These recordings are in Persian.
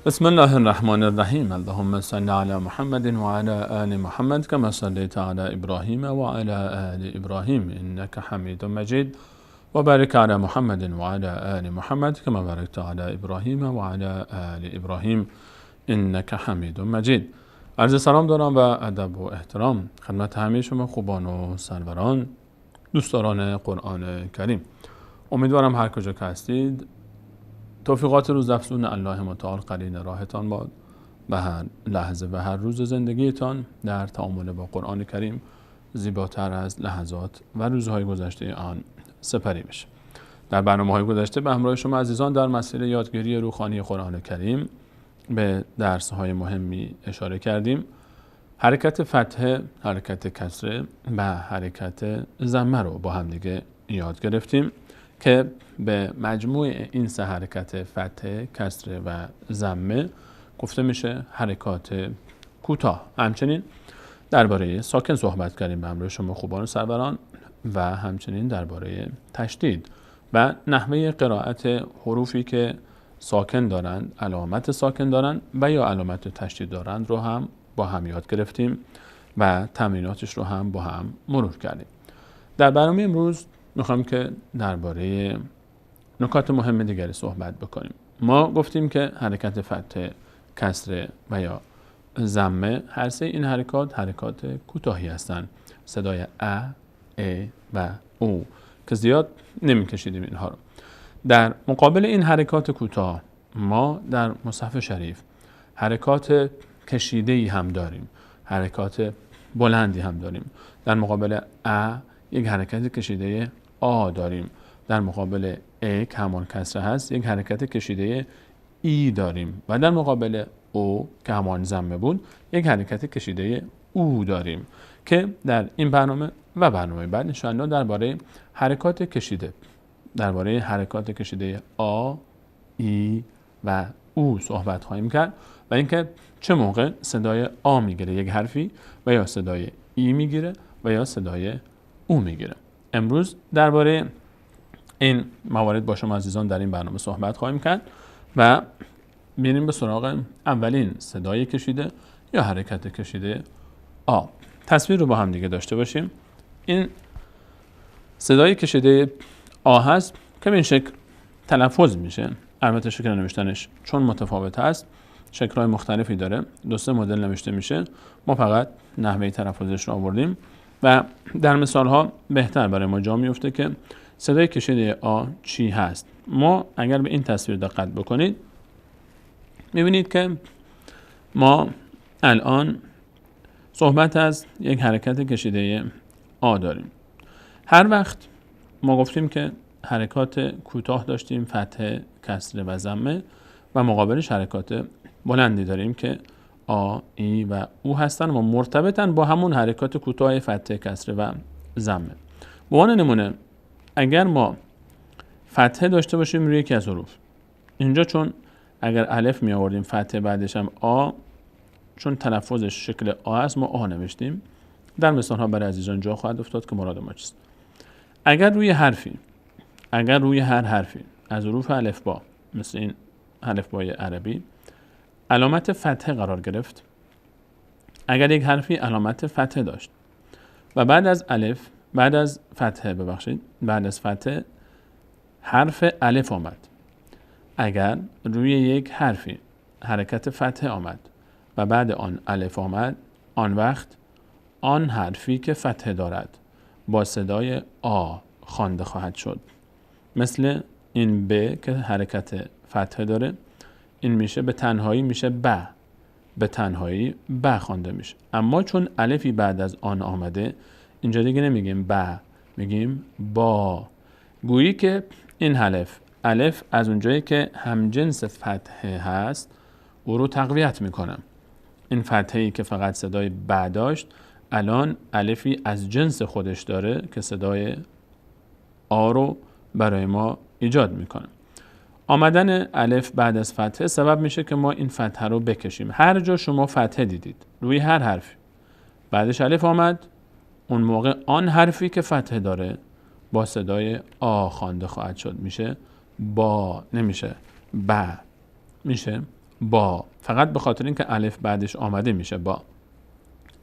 بسم الله الرحمن الرحیم. اللهم صل علی محمد و علی آل محمد كما صليت علی ابراهیم و علی آل ابراهیم انك حمید مجید و بارک علی محمد و علی آل محمد كما بارکت علی ابراهیم و علی آل ابراهیم انك حمید مجید. عرض سلام دارم و ادب و احترام خدمت همه شما خوبان و سروران، دوستداران قرآن کریم. امیدوارم هر کجا که هستید توفیقات روزافزون الله متعال قرین راهتان باد و هر لحظه و هر روز زندگیتان در تعامل با قرآن کریم زیباتر از لحظات و روزهای گذشته آن سپری بشه. در برنامه‌های گذشته به همراه شما عزیزان در مسیر یادگیری روحانی قرآن کریم به درس‌های مهمی اشاره کردیم. حرکت فتحه، حرکت کسره و حرکت ضمه رو با هم دیگه یاد گرفتیم که به مجموع این سه حرکت فتحه، کسره و ضمه گفته میشه حرکات کوتاه. همچنین درباره ساکن صحبت کردیم به همراه شما خوبان و سروران و همچنین درباره تشدید و نحوه قرائت حروفی که ساکن دارند، علامت ساکن دارند و یا علامت تشدید دارند رو هم با هم یاد گرفتیم و تمریناتش رو هم با هم مرور کردیم. در برنامه امروز میخوام که درباره نکات مهم دیگری صحبت بکنیم. ما گفتیم که حرکت فتح، کسره و یا ضمه، هر سه این حرکات کوتاهی هستند. صدای و او که زیاد نمیکشیدیم اینها رو. در مقابل این حرکات کوتاه ما در مصحف شریف حرکات کشیده‌ای هم داریم، حرکات بلندی هم داریم. در مقابل یک حرکت کشیده آ داریم. در مقابل که همان کسره هست یک حرکت کشیده ای داریم و در مقابل او که همان ضمه بود یک حرکت کشیده او داریم که در این برنامه و برنامه بعد ان شاء الله درباره حرکات کشیده آ، ای و او صحبت خواهیم کرد و اینکه چه موقع صدای آ میگیره یک حرفی و یا صدای ای میگیره و یا صدای او میگیره. امروز درباره این موارد با شما عزیزان در این برنامه صحبت خواهیم کرد و میریم به سراغ اولین صدای کشیده یا حرکت کشیده آ. تصویر رو با هم دیگه داشته باشیم. این صدای کشیده آ هست که به این شکل تلفظ میشه. البته شکل نوشتنش چون متفاوت هست شکل‌های مختلفی داره، 2-3 مدل نوشته میشه. ما فقط نحوه تلفظش رو آوردیم و در مثال‌ها بهتر برای ما جا میفته که صدای کشیده آ چی هست. ما اگر به این تصویر دقت بکنید میبینید که ما الان صحبت از یک حرکت کشیده آ داریم. هر وقت ما گفتیم که حرکات کوتاه داشتیم، فتح، کسره و ضمه، و مقابلش حرکات بلندی داریم که آ، ای و او هستن و مرتبطن با همون حرکات کوتاه فتح، کسره و ضمه. به عنوان نمونه اگر ما فتحه داشته باشیم روی یکی از حروف، اینجا چون اگر الف می آوردیم فتحه بعدش هم آ، چون تلفظش شکل آ است ما آ نوشتیم. در مثال ها برای عزیزان جا خواهد افتاد که مراد ما چیست. اگر روی هر حرفی از حروف الفبا مثل این الفبای عربی علامت فتحه قرار گرفت، اگر یک حرفی علامت فتحه داشت و بعد از فتحه حرف الف آمد، اگر روی یک حرفی حرکت فتحه آمد و بعد آن الف آمد، آن وقت آن حرفی که فتحه دارد با صدای آ خوانده خواهد شد. مثل این ب که حرکت فتحه داره، این میشه به تنهایی میشه به تنهایی خوانده میشه. اما چون الفی بعد از آن آمده اینجا دیگه نمیگیم میگیم با. گویی که این الف از اونجایی که همجنس فتحه هست او رو تقویت میکنه. این فتحه‌ای که فقط صدای ب داشت الان الفی از جنس خودش داره که صدای آ رو برای ما ایجاد میکنه. آمدن الف بعد از فتحه سبب میشه که ما این فتحه رو بکشیم. هر جا شما فتحه دیدید روی هر حرفی بعدش الف آمد، اون موقع آن حرفی که فتحه داره با صدای آ خوانده خواهد شد. میشه با، نمیشه ب، میشه با، فقط به خاطر اینکه الف بعدش آمده میشه با.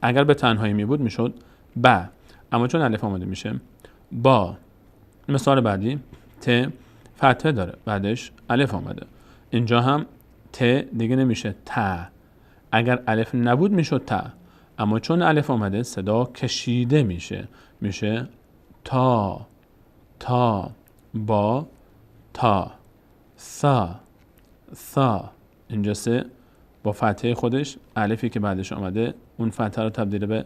اگر به تنهایی می بود میشد با، اما چون الف آمده میشه با. مثال بعدی، ت فتحه داره بعدش الف آمده، اینجا هم ت دیگه نمیشه تا. اگر الف نبود میشد تا، اما چون الف آمده صدا کشیده میشه تا. تا، با، تا، ثا. اینجا سه با فتحه خودش، الفی که بعدش آمده اون فتحه رو تبدیل به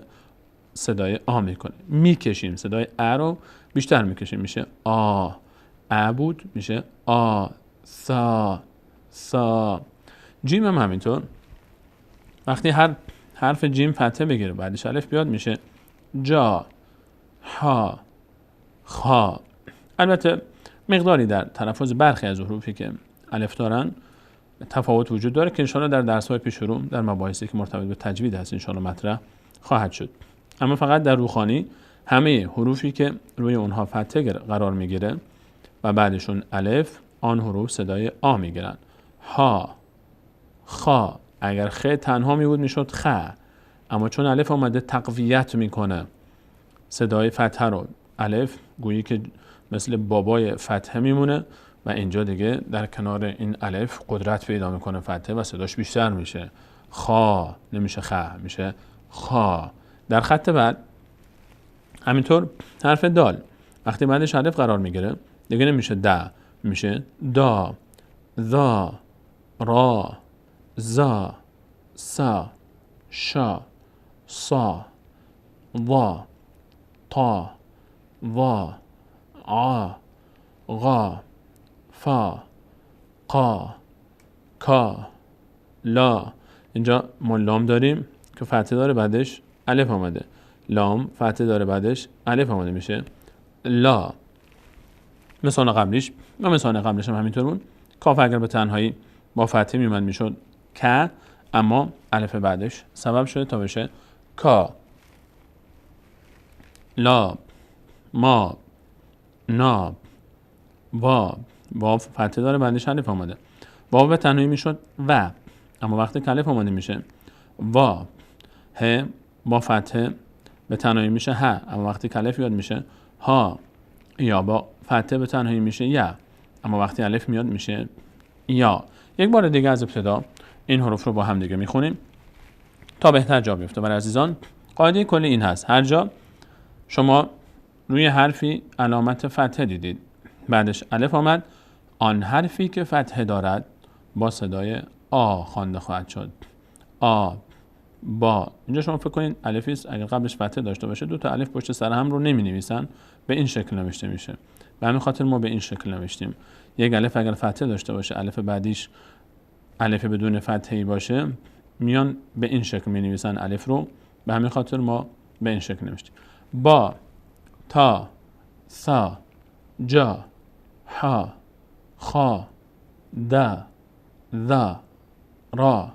صدای آ میکنه. میکشیم صدای ا رو بیشتر میکشیم، میشه آ. ا بود میشه آ. سا. جیم هم همینطور، وقتی هر حرف جیم فتحه بگیره بعدش الف بیاد میشه جا. ها، خا. البته مقداری در تلفظ برخی از حروفی که الف دارن تفاوت وجود داره که انشاءالله در درس‌های پیش رو در مباحثی که مرتبط به تجوید هست انشاءالله مطرح خواهد شد. اما فقط در روخانی همه حروفی که روی اونها فتحه قرار میگیره و بعدشون الف، آن حروف صدای آ میگیرن. ها، خا. اگر خ تنها می بود میشد خ، اما چون الف آمده تقویت میکنه صدای فتحه رو. الف گویی که مثل بابای فتحه میمونه و اینجا دیگه در کنار این الف قدرت پیدا میکنه فتحه و صداش بیشتر میشه. خا نمیشه خ، میشه خا. در خط بعد همینطور حرف دال وقتی بعدش الف قرار میگیره دیگه نمیشه د، میشه دا. ذا، را، زا، سا، شا، صا، ضا، طا، ظا، عا، غا، فا، قا، کا، لا. اینجا ما لام داریم که فتحه داره بعدش الف آمده، لام فتحه داره بعدش الف آمده میشه لا. مثال قبلیش و مثال قبلش هم همینطور بود. کاف اگر به تنهایی با فتحه میومد میشد ک، اما الف بعدش سبب شده تا بشه کا. لا، ما، ناب، واب. واب فتحه داره بعدش الف آمده، واب به تنهایی میشد و، اما وقتی که الف آمده میشه واب. ه با فتحه به تنهایی میشه ه، اما وقتی که الف یاد میشه ها. یا با فتحه به تنهایی میشه یا، اما وقتی الف میاد میشه یا. یک بار دیگه از ابتدا این حروف رو با هم دیگه میخونیم تا بهتر جا بیفته. برای عزیزان قاعده کلی این هست: هر جا شما روی حرفی علامت فتحه دیدید بعدش الف آمد، آن حرفی که فتحه دارد با صدای آ خوانده خواهد شد. آ، با. اینجا شما فکر کنید الفی است اگر قبلش فتحه داشته باشه دو تا الف پشت سر هم رو نمی نویسن، به این شکل نوشته میشه. به همین خاطر ما به این شکل نوشتیم. یک الف اگر فتحه داشته باشه الف بعدیش الف بدون فتحه‌ای باشه میان به این شکل می نویسن الف رو، به همین خاطر ما به این شکل نوشتیم. با، تا، ثا، جا، ها، خا، دا، ذا، را،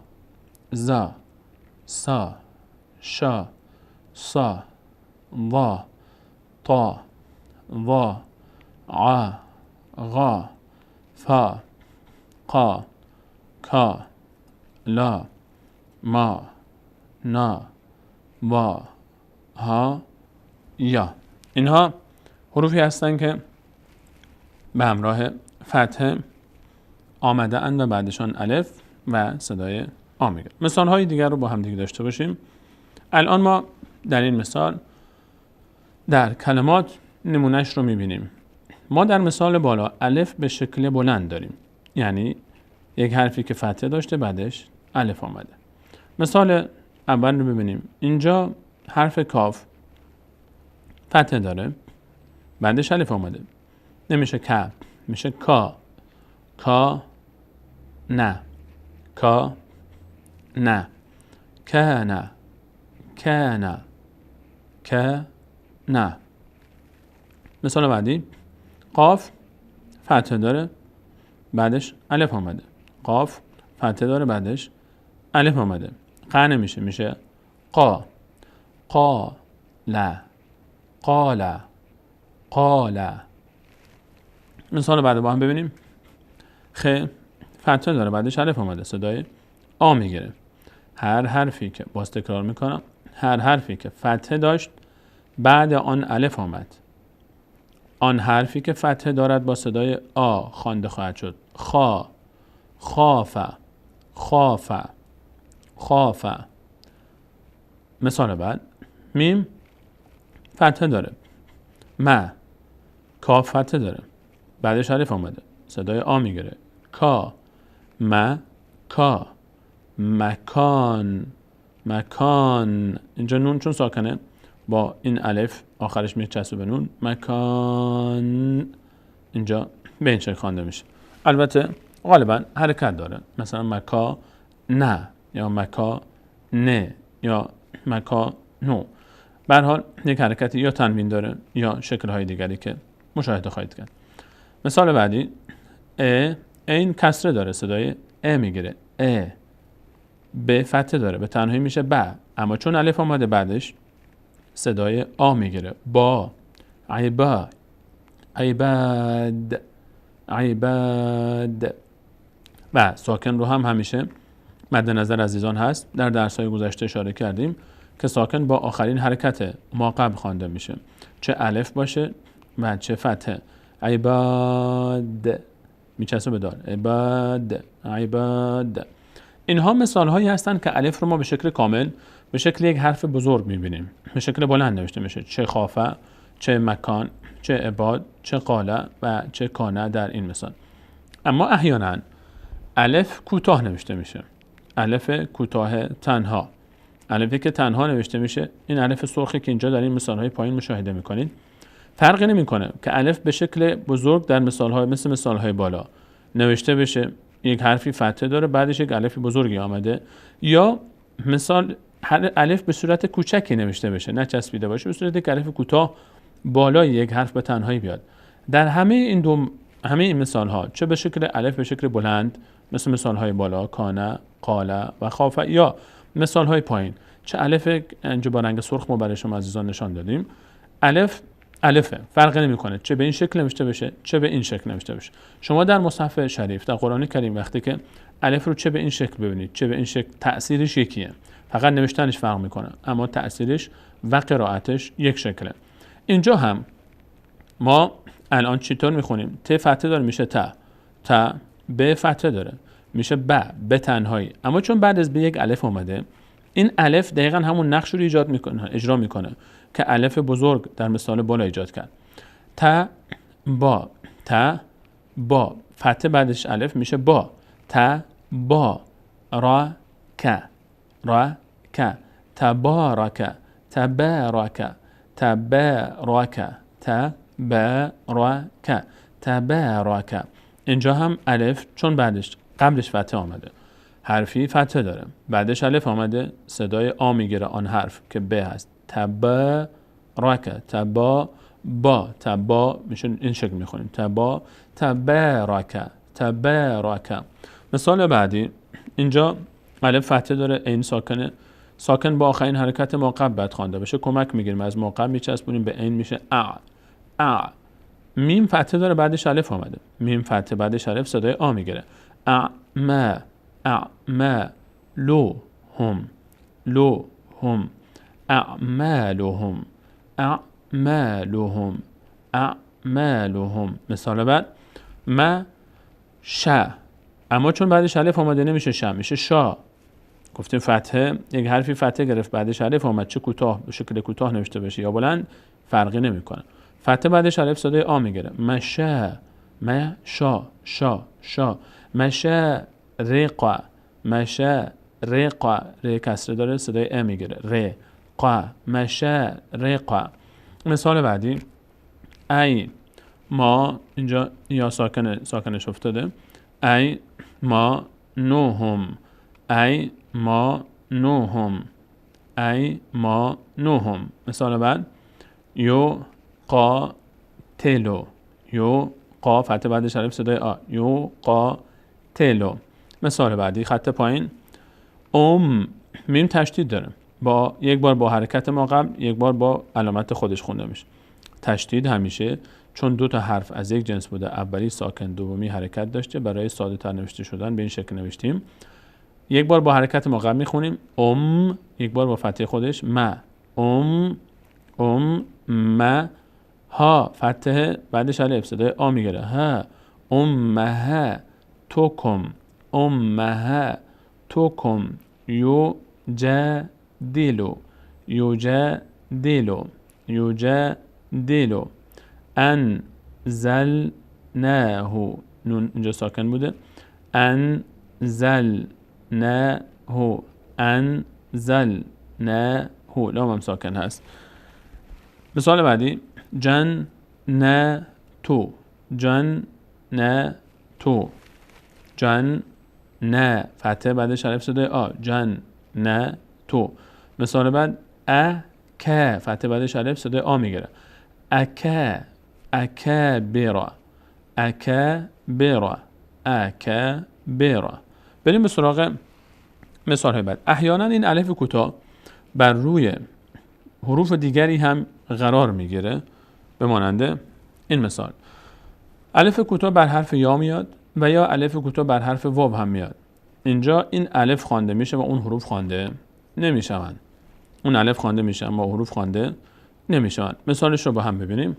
زا، سا، شا، صا، ضا، طا، ظا، عا، غا، فا، قا، کا، لا، ما، نا، با، ها، یا. اینها حروفی هستند که به همراه فتحه آمده اند و بعدشان الف و صدای آ میگه. مثال های دیگر رو با هم دیگه داشته باشیم. الان ما در این مثال در کلمات نمونهش رو میبینیم. ما در مثال بالا الف به شکل بلند داریم، یعنی یک حرفی که فتحه داشته بعدش الف آمده. مثال اول رو ببینیم. اینجا حرف کاف فتحه داره بعدش الف آمده، نمیشه که، میشه کا. کا، نه. کا، نه. که، نه. که، نه. که، نه. مثال بعدی، قاف فتحه داره بعدش الف آمده، قاف فتحه داره بعدش الف آمده، ق نمیشه، میشه قا. قا، لا. قالا، قالا. مثال بعد با هم ببینیم. خ فتحه داره بعدش الف آمده، صدای آ میگیره. هر حرفی که باز تکرار میکنم، هر حرفی که فتحه داشت بعد آن الف آمد، آن حرفی که فتحه دارد با صدای آ خوانده خواهد شد. خا، خاف، خاف، خاف. مثال بعد، میم فتحه داره، م، کاف فتحه داره، بعدش الف آمده، صدای آ میگیره. کا، م، کا، مکان، مکان. اینجا نون چون ساکنه با این الف آخرش میچسبه به نون، مکان. اینجا به این شکل خوانده میشه. البته غالبا حرکت داره، مثلا مکا نه یا مکا نه یا مکا نو. به هر حال یک حرکتی یا تنوین داره یا شکل‌های دیگری که مشاهده خواهید کرد. مثال بعدی، این کسره داره، صدای میگیره. ب فتحه داره، به تنهایی میشه ب، اما چون الف آمده بعدش صدای آ میگیره. با، عبا، عباد، عباد. و ساکن رو هم همیشه مد نظر عزیزان هست. در درس‌های گذشته اشاره کردیم که ساکن با آخرین حرکت ما قبل خوانده میشه، چه الف باشه و چه فتحه. عباد میچسبه به دال، عباد، عباد. اینها مثال هایی هستند که الف رو ما به شکل کامل، به شکل یک حرف بزرگ میبینیم، به شکل بلند نوشته میشه، چه خافه، چه مکان، چه عباد، چه قاله و چه کانه در این مثال. اما احیانا الف کوتاه نوشته میشه، الف کوتاه تنها، الفی که تنها نوشته میشه، این الف سرخی که اینجا در این مثال های پایین مشاهده میکنید فرقی نمیکنه که الف به شکل بزرگ در مثال های مثل مثال های بالا نوشته بشه، یک حرفی فتحه داره بعدش یک الف بزرگی آمده، یا مثال هر الف به صورت کوچکی نوشته بشه، نه چسبیده باشه، به صورت یک الف کوتاه بالای یک حرف به تنهایی بیاد. در همه این مثال ها، چه به شکل الف به شکل بلند مثل مثال های بالا کانه، قاله و خافه، یا مثال های پایین، چه الف اینجا با رنگ سرخ ما برای شما عزیزان نشان دادیم، الفه، فرقی نمیکنه چه به این شکل نوشته بشه چه به این شکل نوشته بشه. شما در مصحف شریف در قرآن کریم وقتی که الف رو چه به این شکل ببینید چه به این شکل، تأثیرش یکیه، فقط نوشتنش فرق میکنه اما تأثیرش و قرائتش یک شکله. اینجا هم ما الان چطور میخونیم؟ ت فتحه داره میشه ت، ب فتحه داره میشه به تنهایی، اما چون بعد از به یک الف اومده، این الف دقیقاً همون نقش رو اجرا میکنه که الف بزرگ در مثال بالا ایجاد کرد. ت با فتحه بعدش الف میشه با، با، را که تبارک، تبارک، تبارک. اینجا هم الف چون بعدش قبلش فتحه آمده، حرفی فتحه داره، بعدش الف آمده، صدای آ میگیره آن حرف که ب هست. تبارک، تبا میشه این شکل میخونیم، تبارک. مثال بعدی، اینجا الف فتحه داره، این ساکنه، ساکن با آخرین حرکت ما قبل باید خوانده بشه، کمک میگیریم از ما قبل میچسبونیم به این میشه ا. میم فتحه داره بعدش الف آمده، میم فتحه بعدش الف، صدای آ میگیره. لهم، اعمالهم. مثال بعد، اما چون بعدش الف آمده نمیشه میشه شا. گفتیم فتحه، یک حرفی فتحه گرفت بعدش الف آمد، چه کوتاه به شکل کوتاه نوشته بشه یا بلند فرقی نمیکنه، فتحه بعدش الف صدای آ میگیره. رقا، ر کسره داره، صدای ا میگیره، رقا. مثال بعدی، ای ما، اینجا یا ساکنش افتاده، ای ما نوهم، مثال بعد، یو قا فتحه بعدش الف صدای آ، یو قاتلو. مثال بعدی، خط پایین، میم تشدید داره، با یک بار با حرکت ما قبل، یک بار با علامت خودش خونده میشه. تشدید همیشه چون دو تا حرف از یک جنس بوده، اولی ساکن دومی حرکت داشته، برای ساده تر نوشته شدن به این شکل نوشتیم. یک بار با حرکت مقابل میخونیم یک بار با فتحه خودش ما ما ها فتحه بعدش الف صدای آ میگیره ها امها توکم یجادلو انزلناه نون اینجا ساکن بوده انزلناه لام هم ساکن هست. مثال بعدی جنتو جن فتحه بعدش الف صدای آ جنتو. مثال بعد اکه فتحه بعدش الف صدای آ میگیره اکبر. بریم به سراغ مثال های بعد. احیانا این الف کوتاه بر روی حروف دیگری هم قرار میگیره به مانند این مثال. الف کوتاه بر حرف یا میاد و یا الف کوتاه بر حرف واو هم میاد. اینجا این الف خوانده میشه و اون حروف خوانده نمیشون. اون الف خوانده میشه اما حروف خوانده نمیشون. مثالش رو با هم ببینیم.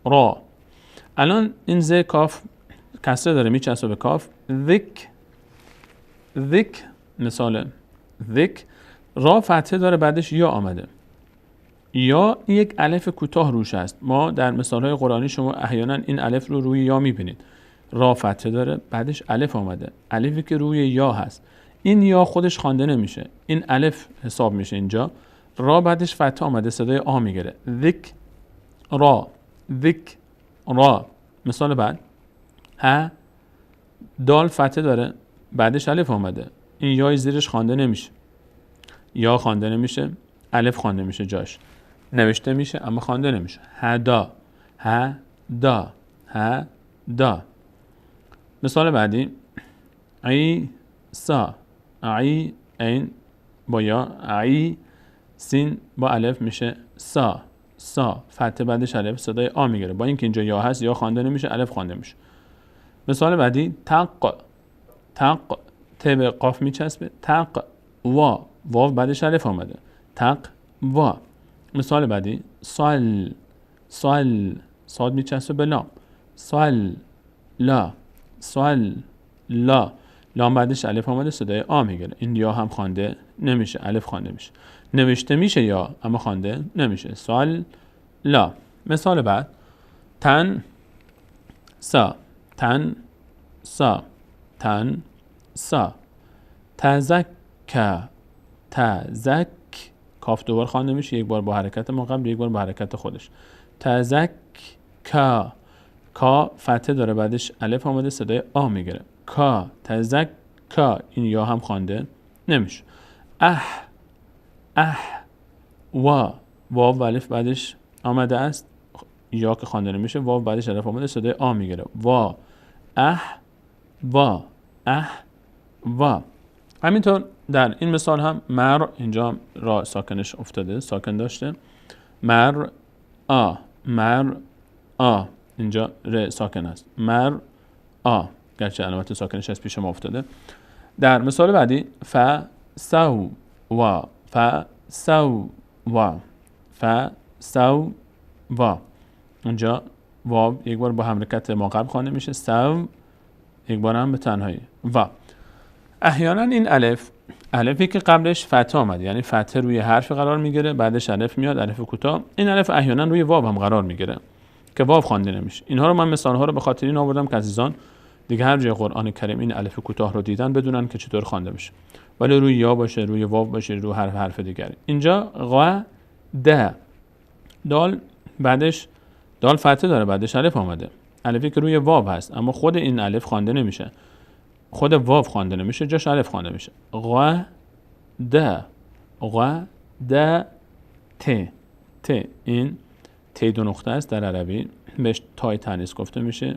را. الان این ز کاف کسره داره میچسبه به کاف. مثال را فتحه داره بعدش یا آمده. یا یک الف کوتاه روش است. ما در مثال‌های قرآنی شما احیانا این الف رو روی یا میبینید. را فتحه داره بعدش الف آمده. الفی که روی یا هست. این یا خودش خوانده نمیشه. این الف حساب میشه اینجا. را بعدش فتحه آمده صدای آ میگیره. را. مثال بعد دال فتحه داره بعدش الف آمده. این یای زیرش خوانده نمیشه. یا خوانده نمیشه، الف خوانده میشه جاش. نوشته میشه اما خوانده نمیشه. دا. مثال بعدی عیسا. عین با یا، عی سین با الف میشه سا. فتحه بعدش الف صدای آ میگیره. با اینکه اینجا یا هست یا خوانده نمیشه الف خوانده میشه. مثال بعدی تق ت به قاف میچسبه. واو بعدش الف آمده. وا. مثال بعدی صاد میچسبه به لام. لا لام بعدش الف آمده صدای آ میگیره. این یا هم خوانده نمیشه الف خوانده میشه. نوشته میشه یا اما خوانده نمیشه. لا. مثال بعد تن سا تزک کاف دوبار خوانده میشه. یک بار با حرکت ما قبل یک بار با حرکت خودش. تزک کا فتحه داره بعدش الف آمده صدای آ میگیره. تزک این یا هم خوانده نمیشه. واو و الف بعدش آمده است. یا که خوانده نمیشه واو بعدش الف آمده صدای آ میگیره. وا. همینطور در این مثال هم اینجا را ساکنش افتاده، ساکن داشته. اینجا ر ساکن است. گرچه علامت ساکنش از پیش ما افتاده. در مثال بعدی فسوا. اونجا واو یک بار با حرکت ما قبل خوانده میشه. یک بار هم به تنهایی. احیانا این الفی که قبلش فتحه آمد یعنی فتحه روی حرف قرار میگیره بعدش الف میاد الف کوتاه. این الف احیانا روی واو هم قرار میگیره که واو خوانده نمیشه. اینها رو من مثال‌ها رو به خاطر این آوردم که عزیزان دیگه هر جای قرآن کریم این الف کوتاه رو دیدن بدونن که چطور خوانده میشه. ولی روی یا باشه، روی واو باشه، روی حرف دیگری. اینجا دال بعدش دال فتحه داره بعدش الف آمده. الفی که روی واو هست اما خود این الف خوانده نمیشه. خود واو خوانده نمیشه جاش الف خوانده میشه. ت این ت دو نقطه است در عربی بهش تای تانیث گفته میشه.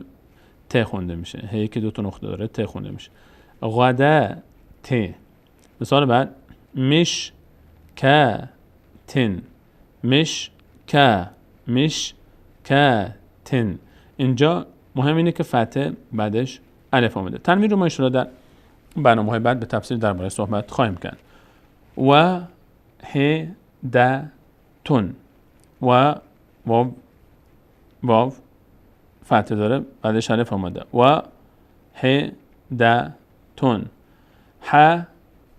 ت خونده میشه. هی که دو تا نقطه داره ت خونده میشه. ت. مثال بعد مش تن. اینجا مهم اینه که فتحه بعدش الف آمده. تنوین رو ما ان در برنامه‌های بعد به تفصیل درباره صحبت خواهیم کرد. و ه د تون و واو فتحه داره بعدش الف آمده. و ه د تون. ح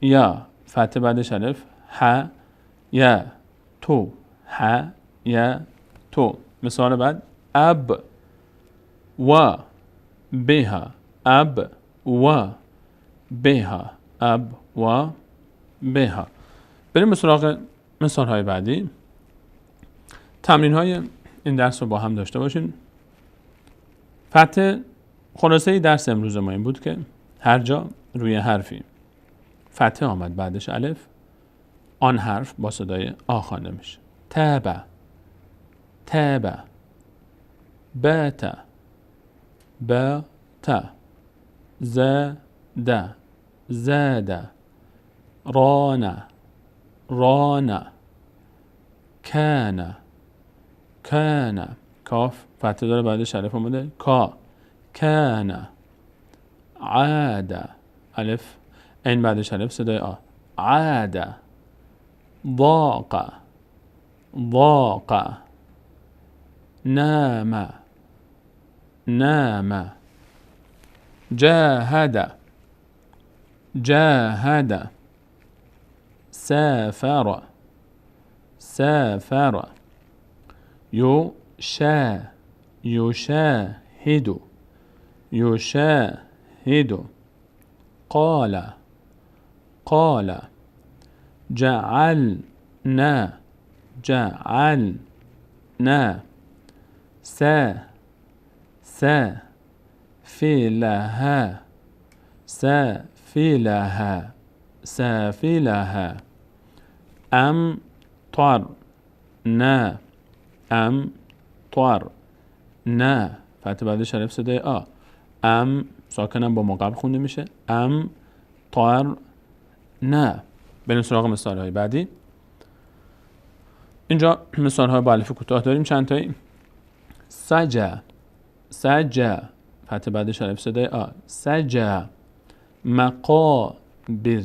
یا فتحه بعدش الف. ح یا تو. ح یا تو. مثال بعد اب و بها. اب و بها. اب و بها. بریم به سراغ مثال های بعدی. تمرین های این درس رو با هم داشته باشیم. فتح خلاصه درس امروز ما این بود که هر جا روی حرفی فتح آمد بعدش الف، آن حرف با صدای آ خوانده میشه. تابه، تابه، بات، بات، زاد، زاد، ران، ران، کان، کان. کاف فتحه داره بعدش الف اومده. کا، کان. عاد، الف این بعدش الف صدای آ. عاد. ضاق، ضاق. نام، نام. جاهد، جاهد. سافر، سافر. يشا، يشاهد، يشاهد. قال، قال. جعلنا، جعلنا. سا، سا. فيلها، سافلها، سافلها. أمطرنا، أمطرنا. فتح بعدش الف صدای آ. ساکنم با ما قبل خونده میشه. أمطرنا. بریم سراغ مثال های بعدی. اینجا مثال های با الف کوتاه داریم چند تایی. سجا، سجا. فتح بعدش الف صدای آ. سجا. مقابر،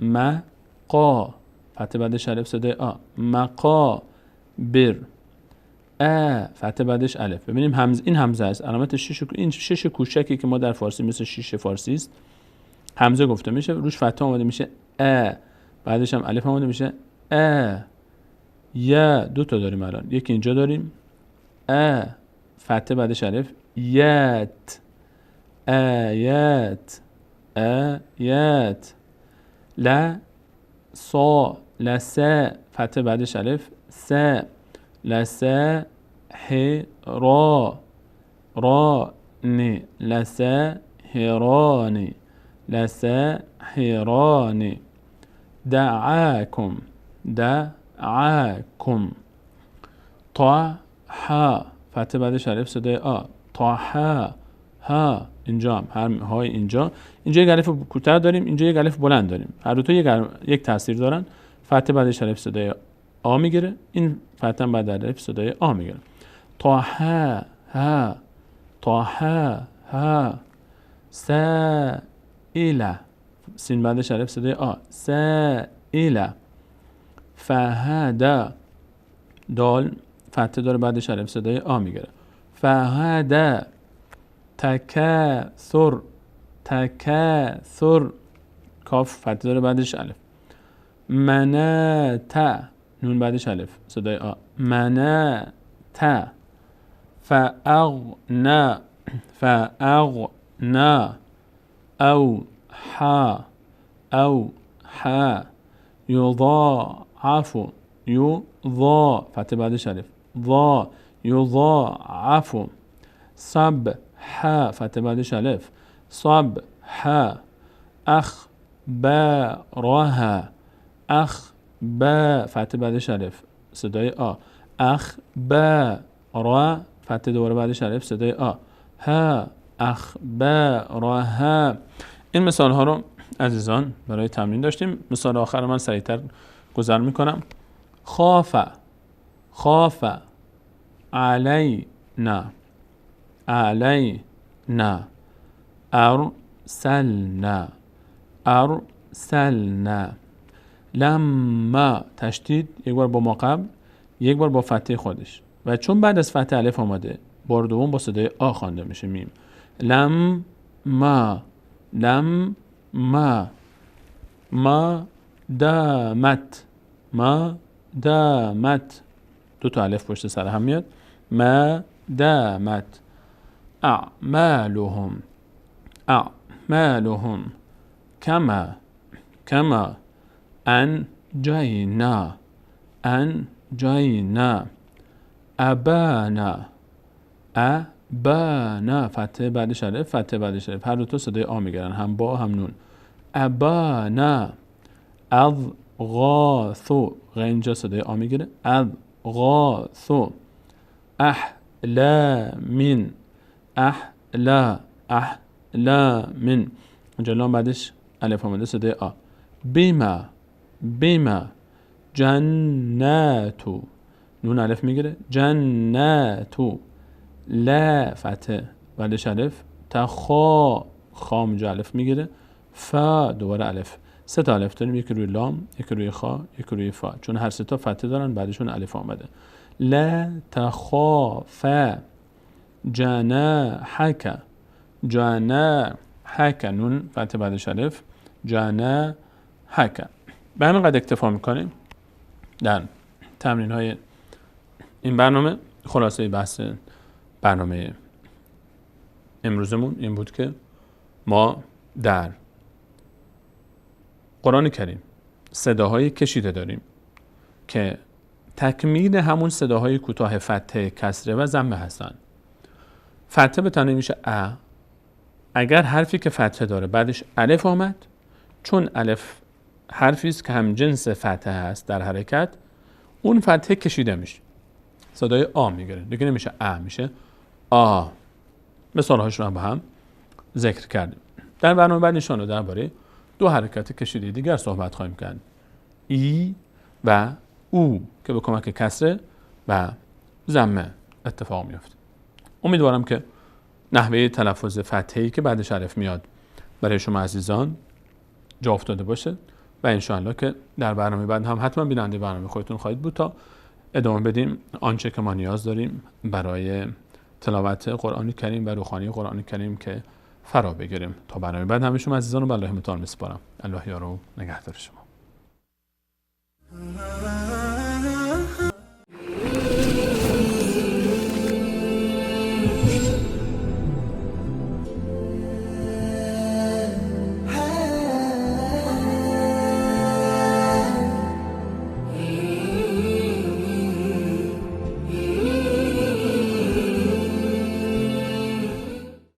مقا. فتح بعدش الف صدای آ. مقابر. فتح بعدش الف. ببینیم این همزه است. علامت این شش کوچکی که ما در فارسی مثل شیش فارسی است همزه گفته میشه. روش فتح اومده میشه بعدش هم الف اومده میشه یا. دو تا داریم الان. یکی اینجا داریم فتح بعدش الف. یات، آیات، آیات. لا، صا، لسا. فتح بعدش الف. سا. لسا، را، را، نی. لسا، هرانی، لسا، هرانی. دعاكم، دعاكم. طاحا. فتح بعدش الف صدای آ. طاحا، ها. اینجا هم هر های اینجا یک الف کوتاه داریم، اینجا یک الف بلند داریم. هر دو تا یک تاثیر دارن. فتح بعدش الف صدای آ میگیره، این فتح بعد الف صدای آ میگیره. طاحا، ها. طاحا، ها. سائله. سین بعدش الف صدای آ. سائله. فهدا. دال فتح داره بعدش الف صدای آ میگیره. فهدا. تکاثر، تکاثر. کاف فتح داره بعدش الف. مناتا. نون بعدش الف صدای آ. مناتا. فاغنا، فاغنا. او حا، او حا. یضاعف، یضا. فتح بعدش الف. ضا. یضاعف. صبح، فتح بعدش الف. صبح. اخبارها، اخبار. فتح بعدش الف صدای آ. اخبار. فتح دوباره بعدش الف صدای آ. ها. اخبارها. این مثال ها رو عزیزان برای تمرین داشتیم. مثال آخر من سریعتر گذر میکنم. خاف، خاف. علینا، علینا. ارسلنا ارسلنا. لما تشدید یک بار با ما قبل، یک بار با فتحه خودش، و چون بعد از فتحه الف آمده بار دوم با صدای آ خوانده میشه میم. لما ما دامت دو تا الف پشت سر هم میاد. ما دامت اعمالهم کما انجینا ابانا فتحه بعدش الف، فتحه بعدش الف، هر دو تا صدای آ میگیرن، هم با هم نون. ابانا اضغاثو، اینجا صدای آ میگیره. اضغاثو احلامین احلامین، اینجا لام بعدش الف آمده صدای آ. بیما جناتو، نون الف میگیره. جناتو لا فتحه بعدش الف، خا اونجا الف میگیره. فا دوباره الف. سه تا الف داریم، یکی روی لام، یکی روی خا، یکی روی فا، چون هر سه تا فتحه دارن بعدشون الف آمده. لا تخافا جناحک نون فتحه بعدش الف. جناحک. به همین قدر اکتفا میکنیم در تمرین های این برنامه. خلاصه بحث برنامه امروزمون این بود که ما در قرآن کریم صداهای کشیده داریم که تکمیل همون صداهای کوتاه فتحه، کسره و ضمه هستن. فتحه به تنهایی میشه ا. اگر حرفی که فتحه داره بعدش الف آمد، چون الف حرفی است که هم جنس فتحه هست در حرکت، اون فتحه کشیده میشه، صدای آ میگیره، دیگه نمیشه ا، میشه آ. مثالهاش رو هم با هم ذکر کردیم. در برنامه بعد انشاءالله درباره دو حرکت کشیده دیگر صحبت خواهیم کرد، ای و او، که به کمک کسره و ضمه اتفاق میفته. امیدوارم که نحوه تلفظ فتحه‌ای که بعدش الف میاد برای شما عزیزان جا افتاده باشه و انشاءالله که در برنامه بعد هم حتما بیننده برنامه خودتون خواهید بود تا ادامه بدیم آنچه که ما نیاز داریم برای تلاوت قرآن کریم و روحانی قرآن کریم که فرا بگیریم. تا برنامه بعد همه شما عزیزان رو به الله متعال میسپارم. الله یار و نگهدار شما.